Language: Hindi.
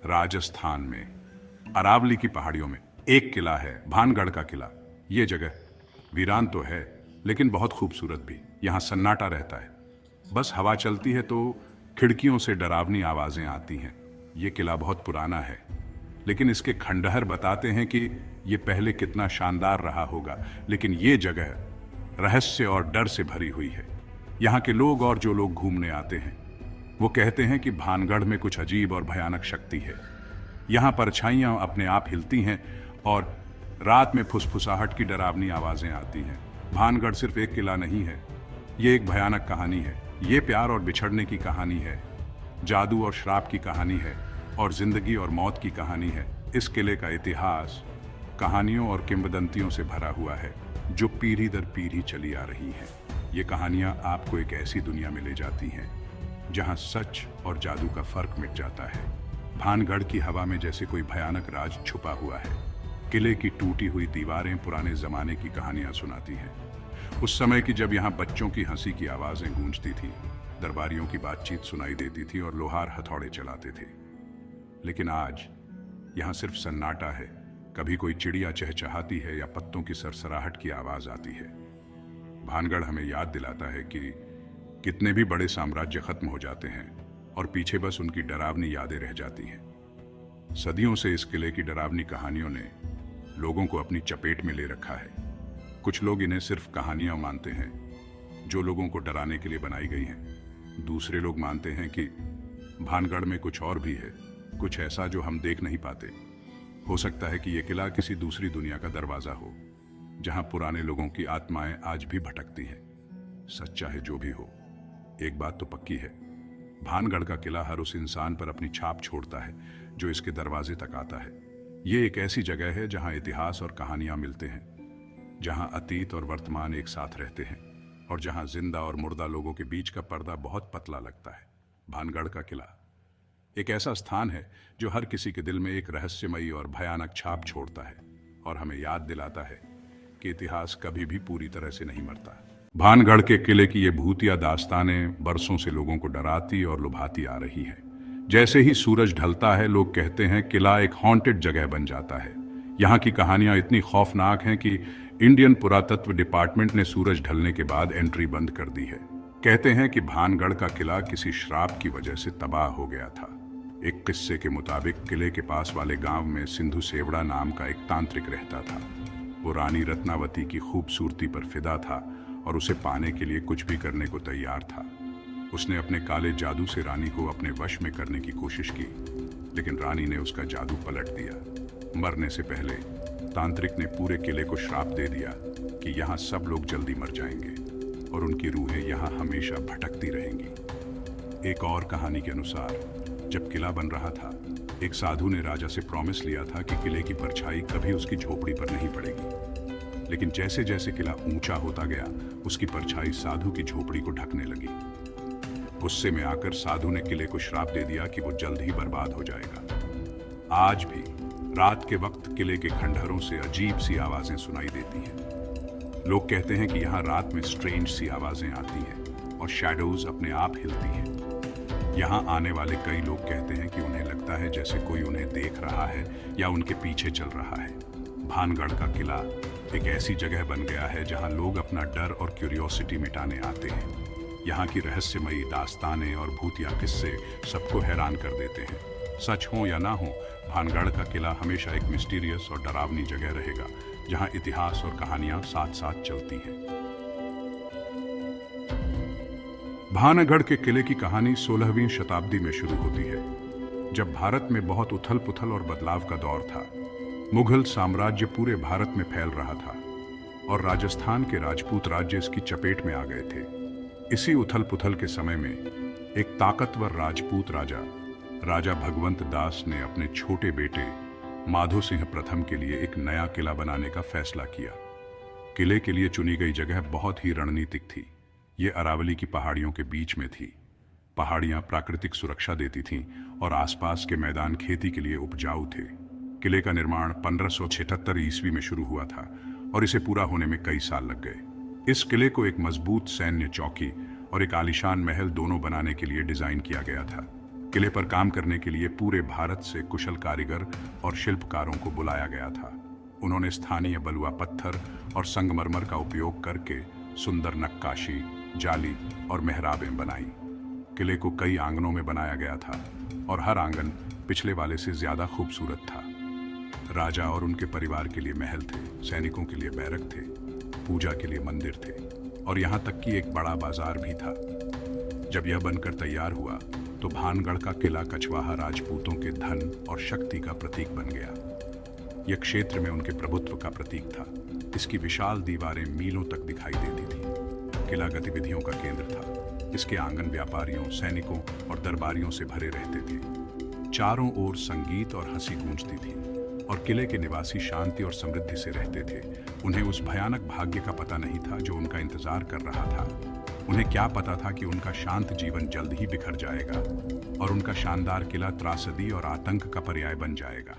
राजस्थान में अरावली की पहाड़ियों में एक किला है, भानगढ़ का किला। ये जगह वीरान तो है, लेकिन बहुत खूबसूरत भी। यहाँ सन्नाटा रहता है, बस हवा चलती है तो खिड़कियों से डरावनी आवाजें आती हैं। ये किला बहुत पुराना है, लेकिन इसके खंडहर बताते हैं कि ये पहले कितना शानदार रहा होगा। लेकिन ये जगह रहस्य और डर से भरी हुई है। यहाँ के लोग और जो लोग घूमने आते हैं वो कहते हैं कि भानगढ़ में कुछ अजीब और भयानक शक्ति है। यहाँ परछाइयाँ अपने आप हिलती हैं और रात में फुसफुसाहट की डरावनी आवाजें आती हैं। भानगढ़ सिर्फ एक किला नहीं है, ये एक भयानक कहानी है। ये प्यार और बिछड़ने की कहानी है, जादू और श्राप की कहानी है, और जिंदगी और मौत की कहानी है। इस किले का इतिहास कहानियों और किंवदंतियों से भरा हुआ है, जो पीढ़ी दर पीढ़ी चली आ रही हैं। ये कहानियां आपको एक ऐसी दुनिया में ले जाती हैं जहां सच और जादू का फर्क मिट जाता है। भानगढ़ की हवा में जैसे कोई भयानक राज छुपा हुआ है। किले की टूटी हुई दीवारें पुराने जमाने की कहानियां सुनाती हैं, उस समय की जब यहाँ बच्चों की हंसी की आवाजें गूंजती थी, दरबारियों की बातचीत सुनाई देती थी और लोहार हथौड़े चलाते थे। लेकिन आज यहाँ सिर्फ सन्नाटा है। कभी कोई चिड़िया चहचहाती है या पत्तों की सरसराहट की आवाज आती है। भानगढ़ हमें याद दिलाता है कि कितने भी बड़े साम्राज्य खत्म हो जाते हैं और पीछे बस उनकी डरावनी यादें रह जाती हैं। सदियों से इस किले की डरावनी कहानियों ने लोगों को अपनी चपेट में ले रखा है। कुछ लोग इन्हें सिर्फ कहानियां मानते हैं जो लोगों को डराने के लिए बनाई गई हैं। दूसरे लोग मानते हैं कि भानगढ़ में कुछ और भी है, कुछ ऐसा जो हम देख नहीं पाते। हो सकता है कि यह किला किसी दूसरी दुनिया का दरवाजा हो, जहां पुराने लोगों की आत्माएं आज भी भटकती हैं। सच चाहे जो भी हो, एक बात तो पक्की है, भानगढ़ का किला हर उस इंसान पर अपनी छाप छोड़ता है जो इसके दरवाजे तक आता है। ये एक ऐसी जगह है जहां इतिहास और कहानियां मिलते हैं, जहां अतीत और वर्तमान एक साथ रहते हैं, और जहां जिंदा और मुर्दा लोगों के बीच का पर्दा बहुत पतला लगता है। भानगढ़ का किला एक ऐसा स्थान है जो हर किसी के दिल में एक रहस्यमयी और भयानक छाप छोड़ता है, और हमें याद दिलाता है कि इतिहास कभी भी पूरी तरह से नहीं मरता। भानगढ़ के किले की ये भूतिया दास्तानें बरसों से लोगों को डराती और लुभाती आ रही है। जैसे ही सूरज ढलता है, लोग कहते हैं किला एक हॉन्टेड जगह बन जाता है। यहाँ की कहानियां इतनी खौफनाक हैं कि इंडियन पुरातत्व डिपार्टमेंट ने सूरज ढलने के बाद एंट्री बंद कर दी है। कहते हैं कि भानगढ़ का किला किसी श्राप की वजह से तबाह हो गया था। एक किस्से के मुताबिक किले के पास वाले गांव में सिंधु सेवड़ा नाम का एक तांत्रिक रहता था। वो रानी रत्नावती की खूबसूरती पर फिदा था और उसे पाने के लिए कुछ भी करने को तैयार था। उसने अपने काले जादू से रानी को अपने वश में करने की कोशिश की, लेकिन रानी ने उसका जादू पलट दिया। मरने से पहले तांत्रिक ने पूरे किले को श्राप दे दिया कि यहाँ सब लोग जल्दी मर जाएंगे और उनकी रूहें यहाँ हमेशा भटकती रहेंगी। एक और कहानी के अनुसार जब किला बन रहा था, एक साधु ने राजा से प्रॉमिस लिया था कि किले की परछाई कभी उसकी झोपड़ी पर नहीं पड़ेगी। लेकिन जैसे जैसे किला ऊंचा होता गया, उसकी परछाई साधु की झोपड़ी को ढकने लगी। गुस्से में आकर साधु ने किले को श्राप दे दिया कि वो जल्द ही बर्बाद हो जाएगा। आज भी रात के वक्त किले के खंडहरों से अजीब सी आवाजें सुनाई देती हैं। लोग कहते हैं कि यहाँ रात में स्ट्रेंज सी आवाजें आती हैं और शैडोज अपने आप हिलती हैं। यहाँ आने वाले कई लोग कहते हैं कि उन्हें लगता है जैसे कोई उन्हें देख रहा है या उनके पीछे चल रहा है। भानगढ़ का किला एक ऐसी जगह बन गया है जहाँ लोग अपना डर और क्यूरियोसिटी मिटाने आते हैं। यहाँ की रहस्यमयी दास्तानें और भूतिया किस्से सबको हैरान कर देते हैं। सच हो या ना हो, भानगढ़ का किला हमेशा एक मिस्टीरियस और डरावनी जगह रहेगा, जहाँ इतिहास और कहानियां साथ साथ चलती हैं। भानगढ़ के किले की कहानी 16वीं शताब्दी में शुरू होती है, जब भारत में बहुत उथल पुथल और बदलाव का दौर था। मुगल साम्राज्य पूरे भारत में फैल रहा था और राजस्थान के राजपूत राज्य इसकी चपेट में आ गए थे। इसी उथल पुथल के समय में एक ताकतवर राजपूत राजा भगवंत दास ने अपने छोटे बेटे माधो सिंह प्रथम के लिए एक नया किला बनाने का फैसला किया। किले के लिए चुनी गई जगह बहुत ही रणनीतिक थी। ये अरावली की पहाड़ियों के बीच में थी। पहाड़ियां प्राकृतिक सुरक्षा देती थीं और आसपास के मैदान खेती के लिए उपजाऊ थे। किले का निर्माण 1576 ईस्वी में शुरू हुआ था और इसे पूरा होने में कई साल लग गए। इस किले को एक मजबूत सैन्य चौकी और एक आलीशान महल दोनों बनाने के लिए डिजाइन किया गया था। किले पर काम करने के लिए पूरे भारत से कुशल कारीगर और शिल्पकारों को बुलाया गया था। उन्होंने स्थानीय बलुआ पत्थर और संगमरमर का उपयोग करके सुंदर नक्काशी, जाली और मेहराबें बनाई। किले को कई आंगनों में बनाया गया था और हर आंगन पिछले वाले से ज्यादा खूबसूरत था। राजा और उनके परिवार के लिए महल थे, सैनिकों के लिए बैरक थे, पूजा के लिए मंदिर थे और यहाँ तक कि एक बड़ा बाजार भी था। जब यह बनकर तैयार हुआ तो भानगढ़ का किला कछवाहा राजपूतों के धन और शक्ति का प्रतीक बन गया। यह क्षेत्र में उनके प्रभुत्व का प्रतीक था। इसकी विशाल दीवारें मीलों तक दिखाई देती थी। किला गतिविधियों का केंद्र था। इसके आंगन व्यापारियों, सैनिकों और दरबारियों से भरे रहते थे। चारों ओर संगीत और हंसी गूंजती थी और किले के निवासी शांति और समृद्धि से रहते थे। उन्हें उस भयानक भाग्य का पता नहीं था जो उनका इंतजार कर रहा था। उन्हें क्या पता था कि उनका शांत जीवन जल्द ही बिखर जाएगा और उनका शानदार किला त्रासदी और आतंक का पर्याय बन जाएगा।